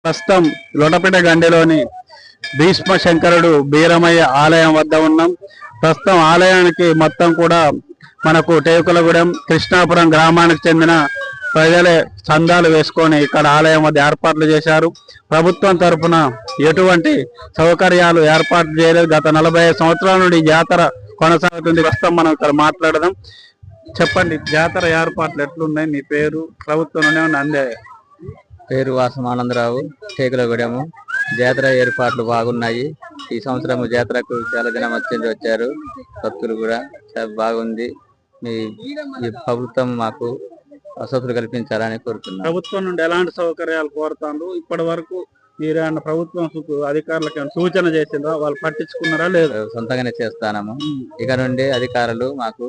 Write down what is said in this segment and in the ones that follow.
ప్రస్తుతం లోటపేట గండిలోని భీష్మ శంకరుడు బీరమయ్య ఆలయం వద్ద ఉన్నాం. ప్రస్తుతం ఆలయానికి మొత్తం కూడా మనకు టేకులగూడెం కృష్ణాపురం గ్రామానికి చెందిన ప్రజలే చందాలు వేసుకొని ఇక్కడ ఆలయం వద్ద ఏర్పాట్లు చేశారు. ప్రభుత్వం తరఫున ఎటువంటి సౌకర్యాలు ఏర్పాటు చేయలేదు. గత 45 సంవత్సరాల నుండి జాతర కొనసాగుతుంది. ప్రస్తుతం మనం ఇక్కడ మాట్లాడదాం. చెప్పండి, జాతర ఏర్పాట్లు ఎట్లున్నాయి? మీ పేరు, ప్రభుత్వం నుండి అందే? పేరు వాసమానందరావు, టేకులగూడెము. జాతర ఏర్పాట్లు బాగున్నాయి. ఈ సంవత్సరం జాతరకు చాలా జనం వచ్చారు. భక్తులు కూడా చాలా బాగుంది. ఈ ప్రభుత్వం మాకు వసతులు కల్పించాలని కోరుతున్నాం. ప్రభుత్వం నుండి ఎలాంటి సౌకర్యాలు కోరుతాను? ఇప్పటి వరకు మీరు ప్రభుత్వం అధికారులకు సూచన చేసిందా? వాళ్ళు పట్టించుకున్నారా లేదు? సొంతంగానే చేస్తాము. ఇక నుండి అధికారులు మాకు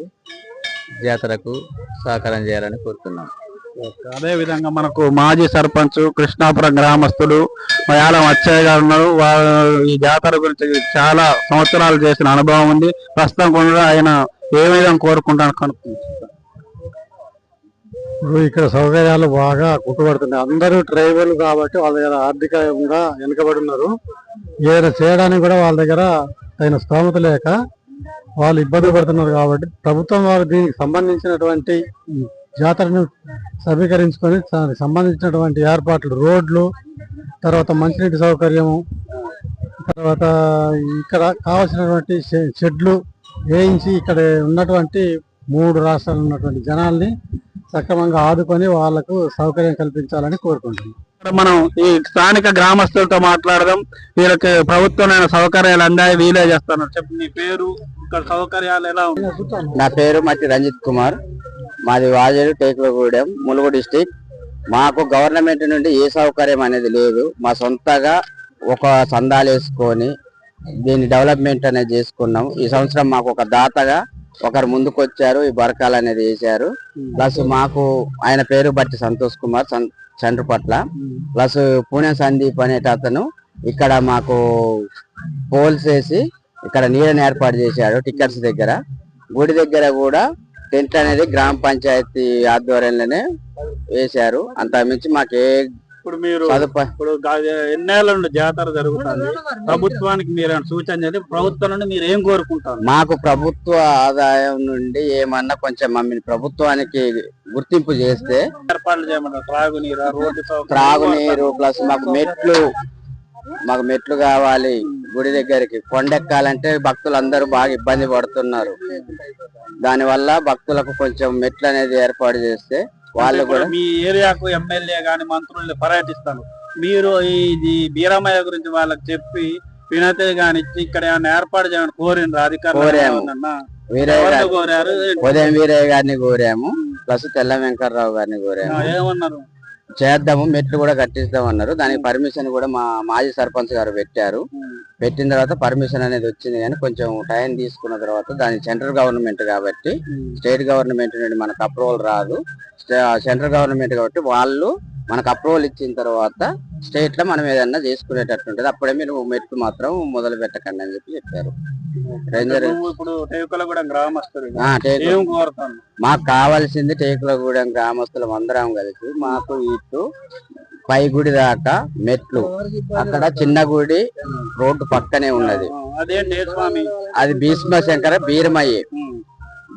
జాతరకు సహకారం చేయాలని కోరుతున్నాం. అదే విధంగా మనకు మాజీ సర్పంచ్ కృష్ణాపురం గ్రామస్తుడు మయాలం అచ్చయ్య గారు ఉన్నారు. ఈ జాతర గురించి చాలా సంవత్సరాలు చేసిన అనుభవం ఉంది. ప్రస్తుతం కూడా ఆయన ఏ విధంగా కోరుకుంటాను కనుక్కుంటున్నారు. ఇప్పుడు ఇక్కడ సౌకర్యాలు బాగా కుట్టుబడుతున్నాయి. అందరూ ట్రైబల్ కాబట్టి వాళ్ళ దగ్గర ఆర్థికంగా వెనుకబడి ఉన్నారు. ఏదైనా చేయడానికి కూడా వాళ్ళ దగ్గర తగిన స్తోమత లేక వాళ్ళు ఇబ్బంది పడుతున్నారు. కాబట్టి ప్రభుత్వం వారు దీనికి సంబంధించినటువంటి జాతరను సమీకరించుకొని దానికి సంబంధించినటువంటి ఏర్పాట్లు, రోడ్లు, తర్వాత మంచినీటి సౌకర్యము, తర్వాత ఇక్కడ కావాల్సినటువంటి షెడ్లు వేయించి ఇక్కడ ఉన్నటువంటి 3 రాష్ట్రాలు ఉన్నటువంటి జనాల్ని సక్రమంగా ఆదుకొని వాళ్లకు సౌకర్యం కల్పించాలని కోరుకుంటున్నాం. మనం ఈ స్థానిక గ్రామస్తులతో మాట్లాడదాం. వీళ్ళకి ప్రభుత్వమైన సౌకర్యాలు అందాయి, వీలే చేస్తాను. చెప్పి నీ పేరు, ఇక్కడ సౌకర్యాలు ఎలా ఉన్నాయి? నా పేరు మట్టి రంజిత్ కుమార్. మాది వాజేడు, టేకులగూడెం, ములుగు డిస్టిక్. మాకు గవర్నమెంట్ నుండి ఏ సౌకర్యం అనేది లేదు. మా సొంతగా ఒక సందాలు వేసుకొని దీన్ని డెవలప్మెంట్ అనేది చేసుకున్నాం. ఈ సంవత్సరం మాకు ఒక దాతగా ఒకరు ముందుకు వచ్చారు, ఈ బరకాలు అనేది వేశారు. ప్లస్ మాకు ఆయన పేరు బట్టి సంతోష్ కుమార్ చండ్రపట్ల. ప్లస్ పూణె సందీప్ అనేట అతను ఇక్కడ మాకు పోల్స్ వేసి ఇక్కడ నీళ్ళని ఏర్పాటు చేశాడు. టికెట్స్ దగ్గర, గుడి దగ్గర కూడా టెంట్ అనేది గ్రామ పంచాయతీ ఆధ్వర్యంలోనే వేశారు. అంత మించి మాకే ఇప్పుడు మీరు ఇప్పుడు ఎన్నేళ్ల నుండి జాతర జరుగుతుంది. ప్రభుత్వానికి మీరు సూచన చేసి ప్రభుత్వం నుండి మీరు ఏం కోరుకుంటారు? మాకు ప్రభుత్వ ఆదాయం నుండి ఏమన్నా కొంచెం మమ్మల్ని ప్రభుత్వానికి గుర్తింపు చేస్తే ఏర్పాట్లు చేయమన్నారు. త్రాగునీరు, రోడ్డు, త్రాగునీరు, ప్లస్ మాకు మెట్లు కావాలి. గుడి దగ్గరికి కొండెక్కాలంటే భక్తులు అందరూ బాగా ఇబ్బంది పడుతున్నారు. దానివల్ల భక్తులకు కొంచెం మెట్లు అనేది ఏర్పాటు చేస్తే వాళ్ళు కూడా. మీ ఏరియాకు ఎమ్మెల్యే గాని మంత్రుల్ని పర్యటిస్తారు. మీరు ఈ బీరమయ్య గురించి వాళ్ళకి చెప్పి వినతి గాని ఇచ్చి ఇక్కడ ఏమైనా ఏర్పాటు చేయమని కోరిండ్రు అధికారులు? ఉదయం వీరయ్య గారిని కోరాము, ప్లస్ తెల్ల వెంకర్రావు గారిని కోరాము. ఏమన్నారు? చేద్దాము, మెట్లు కూడా కట్టిస్తామన్నారు. దానికి పర్మిషన్ కూడా మా మాజీ సర్పంచ్ గారు పెట్టారు. పెట్టిన తర్వాత పర్మిషన్ అనేది వచ్చింది, కానీ కొంచెం టైం తీసుకున్న తర్వాత దాని సెంట్రల్ గవర్నమెంట్ కాబట్టి స్టేట్ గవర్నమెంట్ నుండి మనకు అప్రూవల్ రాదు. సెంట్రల్ గవర్నమెంట్ కాబట్టి వాళ్ళు మనకు అప్రూవల్ ఇచ్చిన తర్వాత స్టేట్ లో మనం ఏదన్నా చేసుకునేటట్టు ఉంటుంది. అప్పుడే మీరు మెట్లు మాత్రం మొదలు పెట్టకండి అని చెప్పారు. మాకు కావాల్సింది టేకులగూడెం గ్రామస్తులం అందరం కలిసి మాకు ఇటు పై గుడి దాకా మెట్లు, అక్కడ చిన్న గుడి రోడ్డు పక్కనే ఉన్నది. అది భీష్మశంకర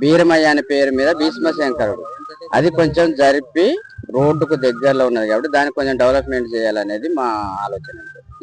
బీరమయ్య అనే పేరు మీద భీష్మశంకరుడు. అది కొంచెం జరిపి రోడ్డుకు దగ్గరలో ఉన్నది కాబట్టి దానికి కొంచెం డెవలప్మెంట్ చేయాలనేది మా ఆలోచన.